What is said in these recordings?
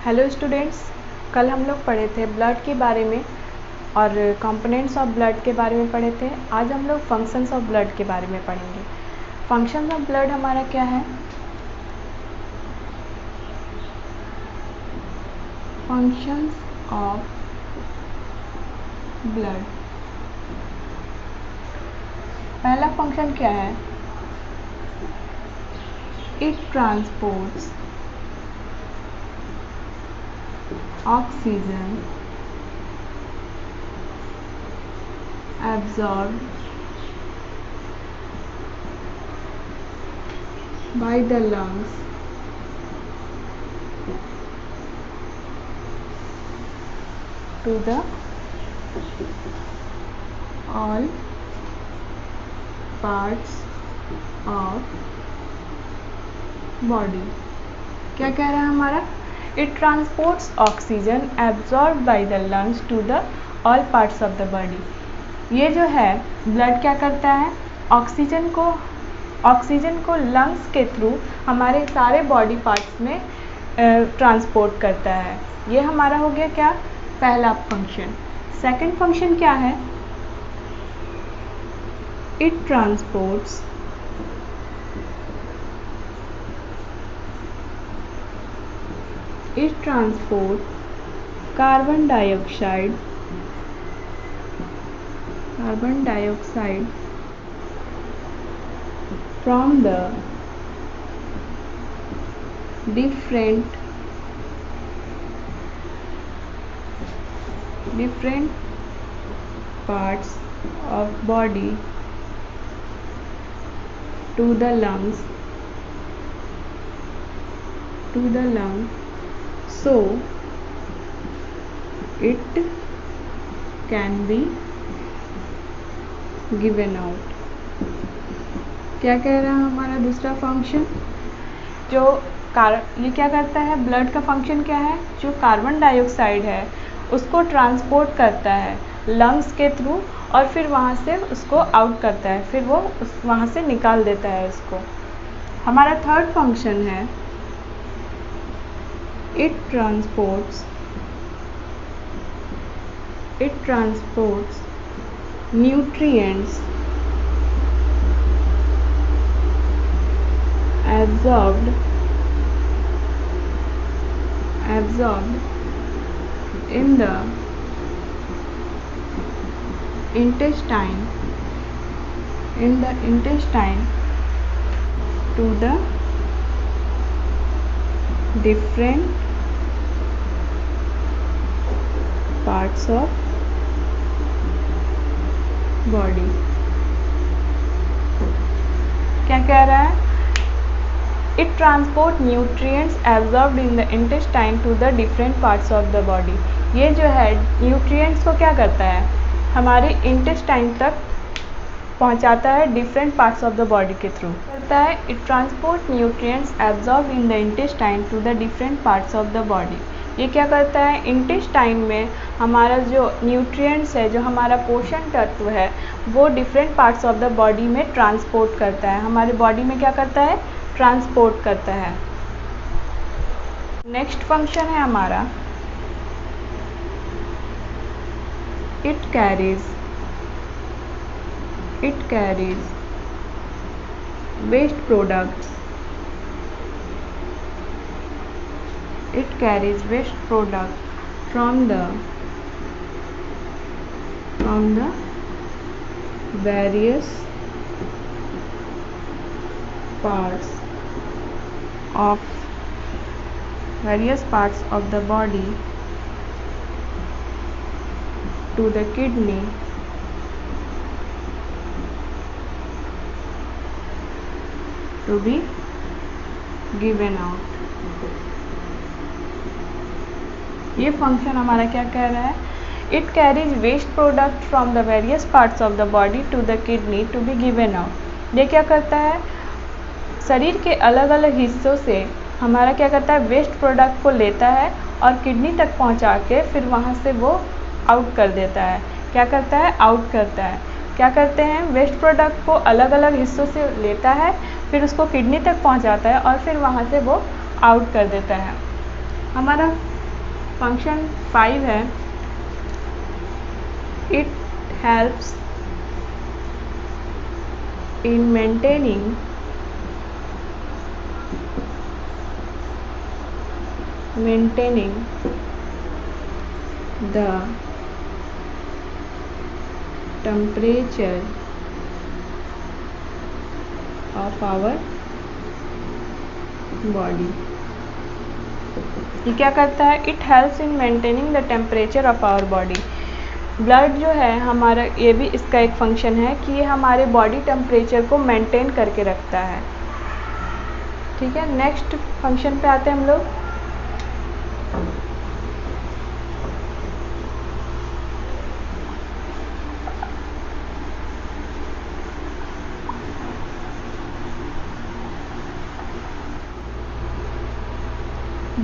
Hello students, कल हम लोग पढ़े थे ब्लड के बारे में और कंपोनेंट्स ऑफ ब्लड के बारे में पढ़े थे। आज हम लोग फंक्शंस ऑफ ब्लड के बारे में पढ़ेंगे। फंक्शंस ऑफ ब्लड हमारा क्या है? फंक्शंस ऑफ ब्लड, पहला फंक्शन क्या है? It transports oxygen absorbed by the lungs to the all parts of body। क्या कह रहा है हमारा? It transports oxygen absorb by the lungs to the all parts of the body. ये जो है ब्लड क्या करता है? ऑक्सीजन को लंग्स के थ्रू हमारे सारे बॉडी पार्ट्स में ट्रांसपोर्ट करता है। ये हमारा हो गया क्या? पहला फंक्शन। सेकंड फंक्शन क्या है? It transports carbon dioxide from the different parts of body to the lungs so it can be given out। क्या कह रहा है हमारा दूसरा फंक्शन? ये क्या करता है? ब्लड का फंक्शन क्या है? जो कार्बन डाइऑक्साइड है उसको ट्रांसपोर्ट करता है लंग्स के थ्रू और फिर वहाँ से उसको आउट करता है, फिर वो वहाँ से निकाल देता है उसको। हमारा थर्ड फंक्शन है it transports nutrients absorbed in the intestine to the different parts of body। क्या कह रहा है? It transport nutrients absorbed in the intestine to the different parts of the body। ये जो है न्यूट्रिएंट्स को क्या करता है? हमारे इंटेस्टाइन तक पहुंचाता है different parts of the body के थ्रू। करता है it transport nutrients absorb in the intestine to the different parts of the body. ये क्या करता है? इंटेस्टाइन में हमारा जो न्यूट्रिएंट्स है, जो हमारा पोषण तत्व है, वो different parts of the body में ट्रांसपोर्ट करता है। हमारे बॉडी में क्या करता है? ट्रांसपोर्ट करता है। नेक्स्ट फंक्शन है हमारा it carries waste products from the various parts of the body to the kidney to be given out। ये फंक्शन हमारा क्या कह रहा है? It carries waste product from the various parts of the body to the kidney to be given out. ये क्या करता है? शरीर के अलग अलग हिस्सों से हमारा क्या करता है? वेस्ट प्रोडक्ट को लेता है और किडनी तक पहुंचा के फिर वहाँ से वो आउट कर देता है। क्या करता है? आउट करता है। क्या करते हैं? वेस्ट प्रोडक्ट को अलग अलग हिस्सों से लेता है, फिर उसको किडनी तक पहुंचाता है और फिर वहाँ से वो आउट कर देता है। हमारा फंक्शन 5 है, it helps in maintaining the temperature of our body. ये क्या करता है? It helps in maintaining the temperature of our body. Blood जो है हमारा, ये भी इसका एक फंक्शन है कि ये हमारे बॉडी टेम्परेचर को मेंटेन करके रखता है। ठीक है, नेक्स्ट फंक्शन पे आते हैं हम लोग।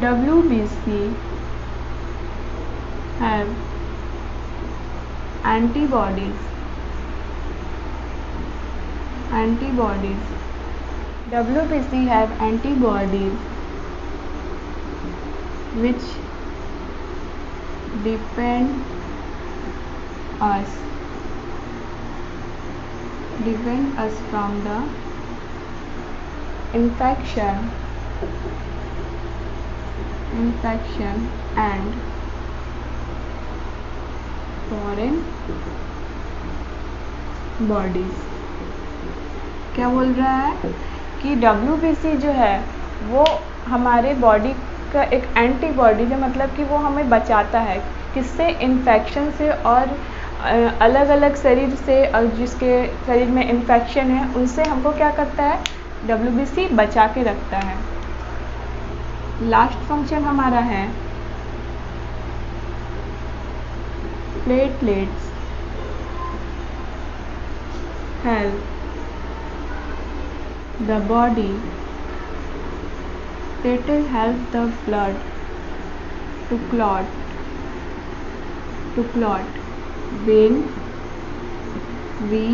WBC have antibodies WBC have antibodies which defend us from the infection and foreign bodies। क्या बोल रहा है कि WBC जो है वो हमारे बॉडी का एक एंटीबॉडी है, मतलब कि वो हमें बचाता है किससे? इन्फेक्शन से, और अलग अलग शरीर से, और जिसके शरीर में इन्फेक्शन है उनसे हमको क्या करता है? WBC बचा के रखता है। लास्ट फंक्शन हमारा है platelets help the body platelets help the blood to clot when we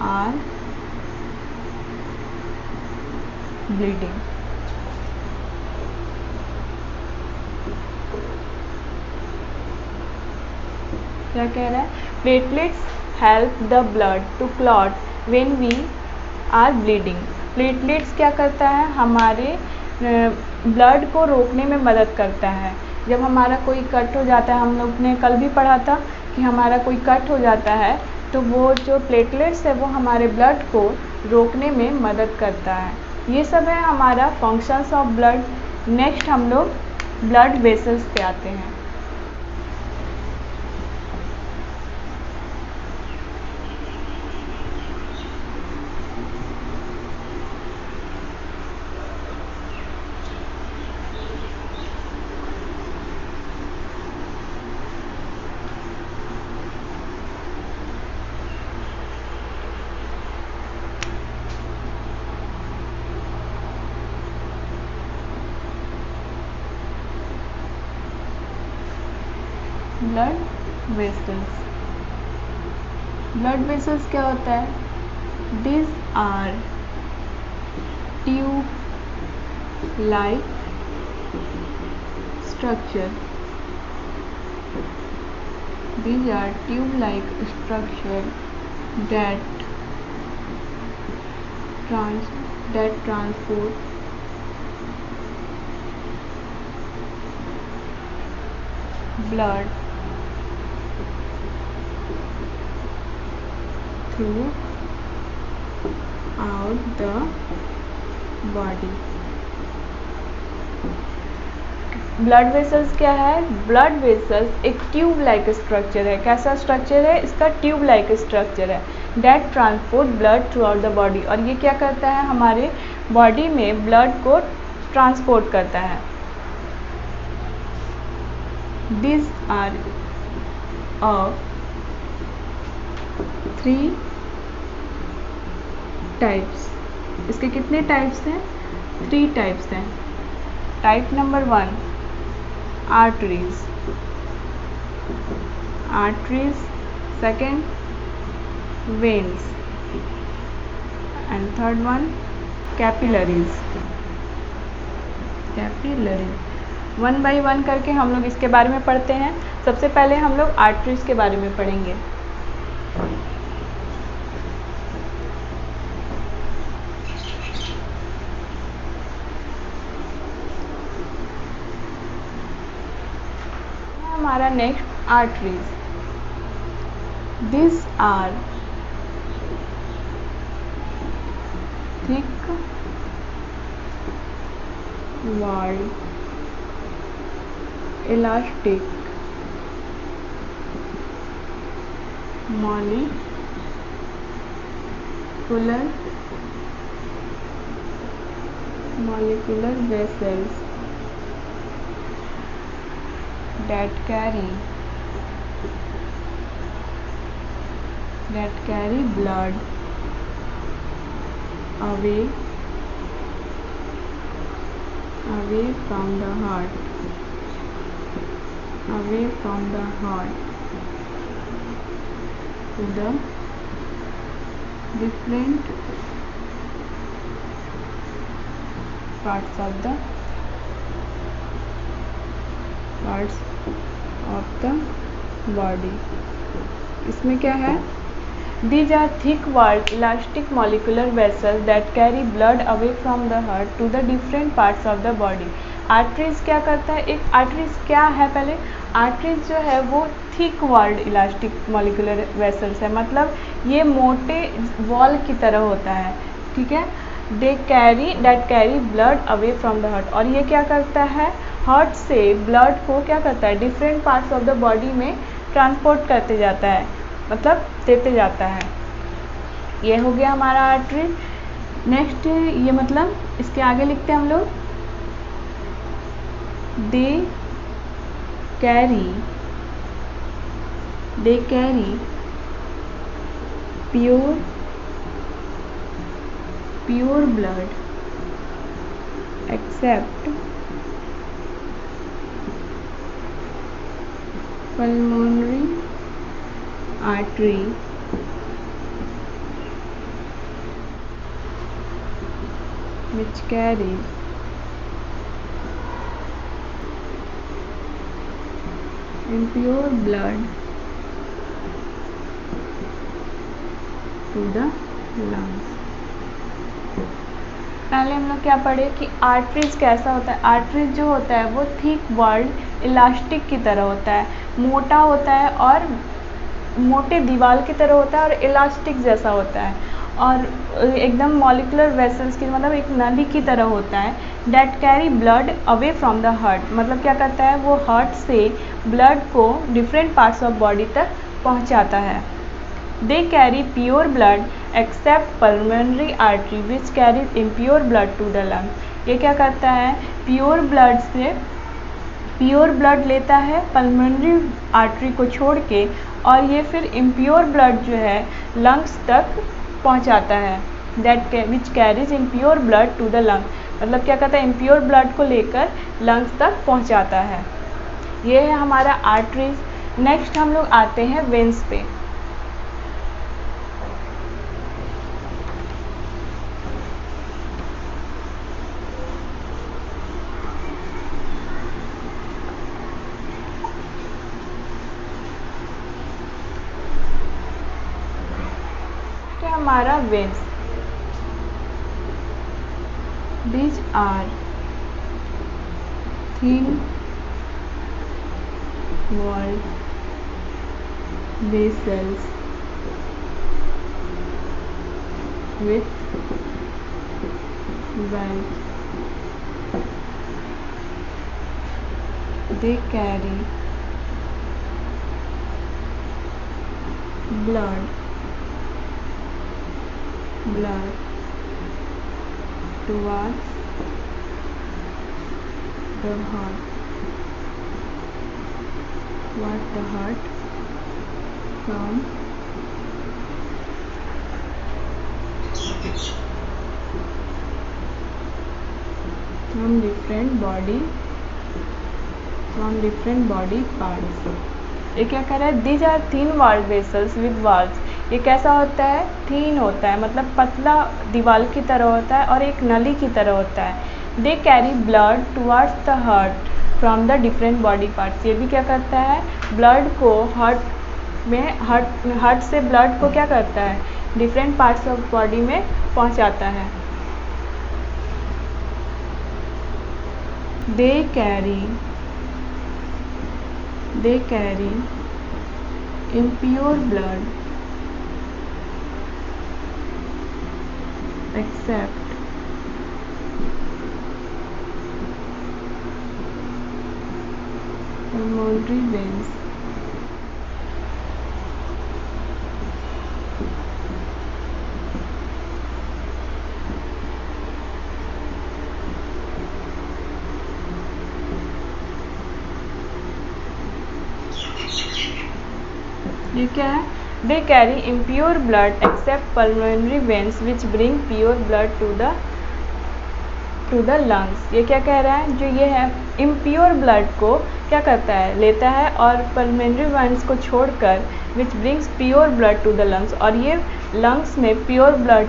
are bleeding। क्या कह रहा है? Platelets help the blood to clot when we are bleeding. Platelets क्या करता है? हमारे ब्लड को रोकने में मदद करता है। जब हमारा कोई कट हो जाता है, हम लोग ने कल भी पढ़ा था कि हमारा कोई कट हो जाता है तो वो जो प्लेटलेट्स है वो हमारे ब्लड को रोकने में मदद करता है। ये सब है हमारा फंक्शंस ऑफ ब्लड। नेक्स्ट हम लोग ब्लड वेसल्स पे आते हैं। ब्लड वेसल्स क्या होता है? These are tube-like structure that transport blood throughout the body। Blood vessels क्या है? ब्लड वेसल्स एक ट्यूब लाइक स्ट्रक्चर है। कैसा स्ट्रक्चर है इसका? ट्यूब लाइक स्ट्रक्चर है। That transport blood throughout the body. और ये क्या करता है? हमारे बॉडी में ब्लड को ट्रांसपोर्ट करता है। These are of 3 types. इसके कितने टाइप्स हैं? 3 टाइप्स हैं। Type number 1 arteries, second veins, and third one capillaries. One by one करके हम लोग इसके बारे में पढ़ते हैं। सबसे पहले हम लोग आर्टरीज के बारे में पढ़ेंगे। हमारा next arteries. This are thick walled elastic molecular vessels that carry blood away from the heart to the different parts of the body। इसमें क्या है? These are thick-walled elastic molecular vessels that carry blood away from the heart to the different parts of the body। Arteries क्या करता है? एक arteries क्या है? पहले आर्टरीज जो है वो thick walled elastic molecular vessels है, मतलब ये मोटे वॉल की तरह होता है, ठीक है। That carry blood away from the heart, और ये क्या करता है? हार्ट से ब्लड को क्या करता है? Different parts of the body में ट्रांसपोर्ट करते जाता है, मतलब देते जाता है। ये हो गया हमारा आर्टरी। नेक्स्ट ये मतलब इसके आगे लिखते हैं हम लोग, they carry pure blood except pulmonary artery which carries impure blood to the lungs। पहले हम लोग क्या पढ़े कि आर्टरीज कैसा होता है। आर्टरीज जो होता है वो थिक वॉल्ड इलास्टिक की तरह होता है, मोटा होता है और मोटे दीवार की तरह होता है और इलास्टिक जैसा होता है, और एकदम मॉलिकुलर वेसल्स की मतलब एक नली की तरह होता है। That carry blood away from the heart, मतलब क्या करता है? वो हार्ट से ब्लड को डिफरेंट पार्ट्स ऑफ बॉडी तक पहुंचाता है। They carry pure blood except pulmonary artery which carries impure blood to the lung. ये क्या करता है? प्योर ब्लड लेता है पल्मोनरी आर्टरी को छोड़ के, और ये फिर इम्प्योर ब्लड जो है लंग्स तक पहुंचाता है। Which carries impure blood to the lung, मतलब क्या करता है? इम्प्योर ब्लड को लेकर लंग्स तक पहुंचाता है। ये है हमारा आर्टरीज। नेक्स्ट हम लोग आते हैं वेन्स पे। हमारा veins, these are thin walled vessels with valves। They carry blood towards the heart from different body parts। ये क्या कर रहा है? These are thin walled vessels with valves. ये कैसा होता है? थीन होता है, मतलब पतला दीवार की तरह होता है और एक नली की तरह होता है। They carry blood towards the heart from the different body parts. ये भी क्या करता है, ब्लड को हार्ट से ब्लड को क्या करता है, डिफरेंट पार्ट्स ऑफ बॉडी में पहुंचाता है। They carry impure blood except pulmonary veins। ये क्या है, they carry impure blood except pulmonary veins which bring pure blood to the lungs। ये क्या कह रहा है, जो ये है impure blood को क्या करता है, लेता है और pulmonary veins को छोड़कर which brings pure blood to the lungs, और ये lungs में pure blood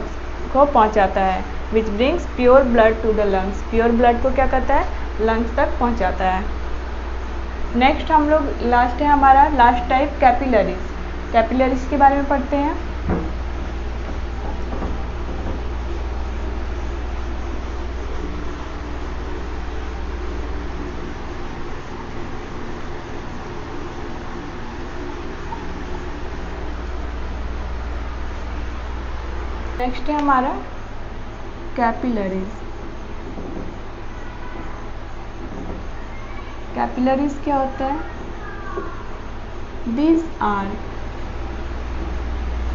को पहुंचाता है, which brings pure blood to the lungs। pure blood को क्या करता है, lungs तक पहुंचाता है। नेक्स्ट हम लोग लास्ट है हमारा लास्ट टाइप कैपिलरीज। कैपिलरीज के बारे में पढ़ते हैं। नेक्स्ट है हमारा कैपिलरीज। कैपिलरीज क्या होता है, these are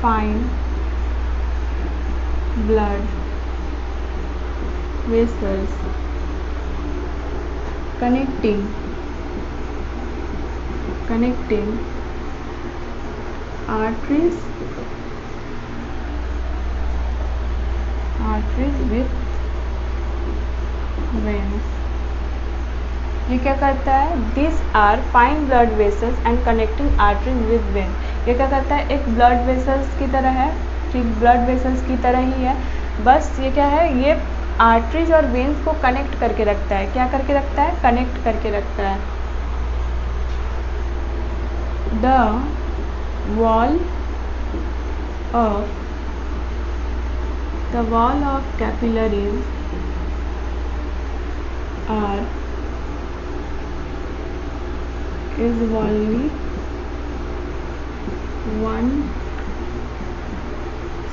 fine blood vessels connecting arteries with veins। ये क्या करता है, this are fine blood vessels and connecting arteries with vein. ये क्या करता है, एक ब्लड वेसल्स की तरह है, ठीक ब्लड वेसल्स की तरह ही है, बस ये क्या है, ये आर्टरीज और वेन्स को कनेक्ट करके रखता है। क्या करके रखता है, कनेक्ट करके रखता है। The wall of capillaries is only one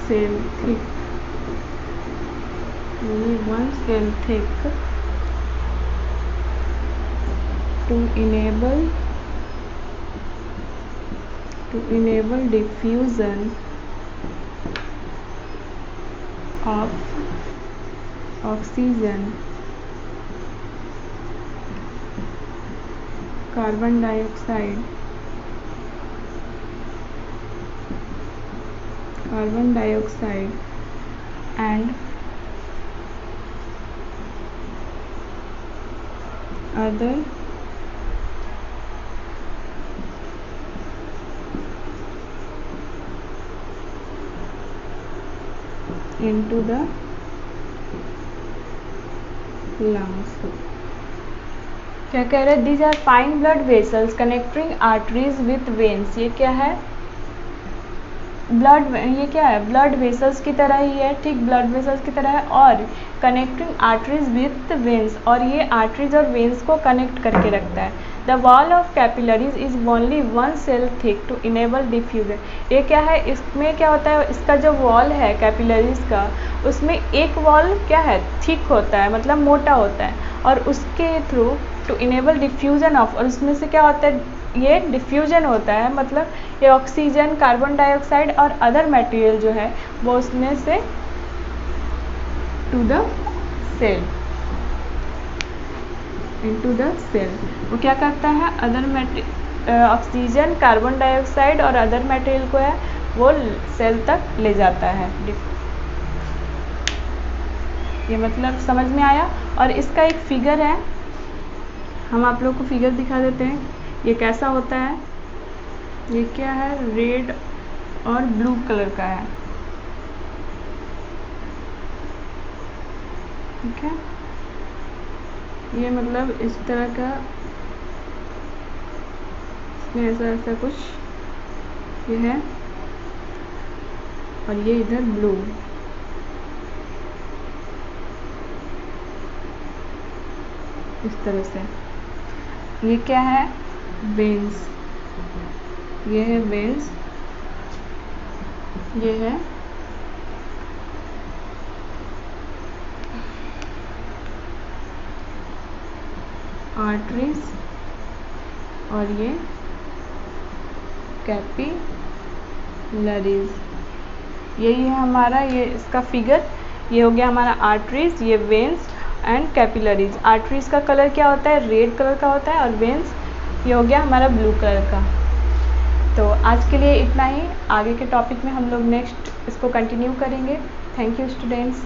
cell thick, to enable diffusion of oxygen, carbon dioxide and other into the lungs। क्या कह रहे हैं, these are fine blood vessels connecting arteries with veins. ये क्या है, ये क्या है, ब्लड वेसल्स की तरह ही है, ठीक ब्लड वेसल्स की तरह है, और कनेक्टिंग आर्टरीज विथ वेन्स, और ये आर्टरीज और वेन्स को कनेक्ट करके रखता है। The wall of capillaries is only one cell thick to enable diffusion. ये क्या है, इसमें क्या होता है, इसका जो वॉल है कैपिलरीज का, उसमें एक वॉल क्या है, थिक होता है, मतलब मोटा होता है, और उसके through to enable diffusion of, और उसमें से क्या होता है, ये डिफ्यूजन होता है, मतलब ये ऑक्सीजन, कार्बन डाइऑक्साइड और अदर मटेरियल जो है वो उसमें से to the cell, into the cell, वो क्या करता है, ऑक्सीजन, कार्बन डाइऑक्साइड और अदर मटेरियल को है वो सेल तक ले जाता है। ये मतलब समझ में आया। और इसका एक फिगर है, हम आप लोग को फिगर दिखा देते हैं, ये कैसा होता है। ये क्या है, रेड और ब्लू कलर का है, ठीक है। ये मतलब इस तरह का इसमें ऐसा ऐसा कुछ ये है और ये इधर ब्लू। इस तरह से ये क्या है, वेन्स, ये है वेन्स, ये है आर्टरीज और ये कैपिलरीज। यही है हमारा ये इसका फिगर। ये हो गया हमारा आर्टरीज, ये वेन्स एंड कैपिलरीज। आर्टरीज का कलर क्या होता है, रेड कलर का होता है, और वेन्स ये हो गया हमारा ब्लू कलर का। तो आज के लिए इतना ही। आगे के टॉपिक में हम लोग नेक्स्ट इसको कंटिन्यू करेंगे। Thank you students.